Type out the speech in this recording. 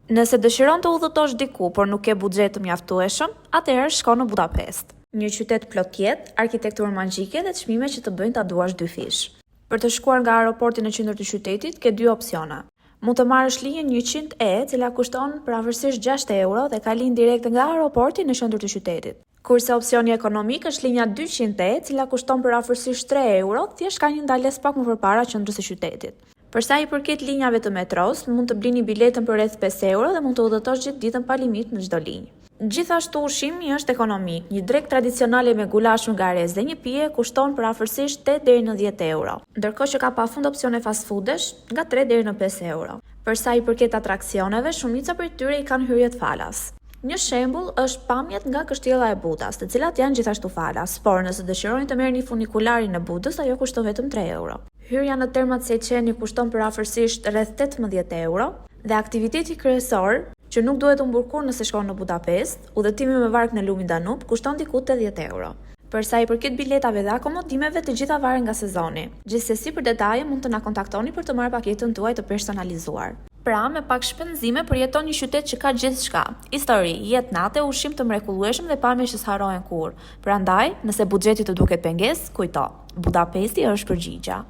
Nëse dëshiron të udhëtosh diku, por nuk ke buxhet të mjaftueshëm, atëherë shko në Budapest. Një qytet plot jetë, arkitekturë magjike dhe çmime që të bëjnë ta duash dy fish. Për të shkuar nga aeroporti në qendër të qytetit, ke dy opsiona. Mund të marrësh linjën 100E, cila kushton pavarësisht 6 euro dhe ka linjë direkt nga aeroporti në qendër të qytetit. Kurse opsioni ekonomik është linja 200E, cila kushton pavarësisht 3 euro, thjesht ka një ndalesë pak më përpara qendrës së qytetit. Për sa i përket linjave të metros, mund të blini biletën për rreth 5 euro dhe mund të udhëtosh gjithë ditën pa limit në çdo linjë. Gjithashtu ushqimi është ekonomik. Një drekë tradicionale me gulash hungarez dhe një pije kushton afërsisht 8 deri në 10 euro, ndërkohë që ka pafund opsione fast foodesh nga 3 deri në 5 euro. Për sa i përket atraksioneve, shumica prej tyre i kanë hyrjet falas. Një shembull është pamjet nga kështjella e Budas, të cilat janë gjithashtu falas, por nëse dëshironi të merrni funikularin e Budës, ajo kushton vetëm 3 euro. Hyrja në termat Seçeni kushton afërsisht rreth 18 euro dhe aktiviteti kryesor, që nuk duhet u mburkur nëse shkon në Budapest, udhëtimi me varg në lumin Danub kushton diku 80 euro. Për sa i përket biletave dhe akomodimeve, të gjitha varen nga sezoni. Gjithsesi, për detaje mund të na kontaktoni për të marrë paketën tuaj të personalizuar. Pra, me pak shpenzime përjeton një qytet që ka gjithçka: histori, jetë nate, ushqim të mrekullueshëm dhe pamje që s'harrohen kurrë. Prandaj, nëse buxheti të duket pengesë, kujto, Budapesti është përgjigja.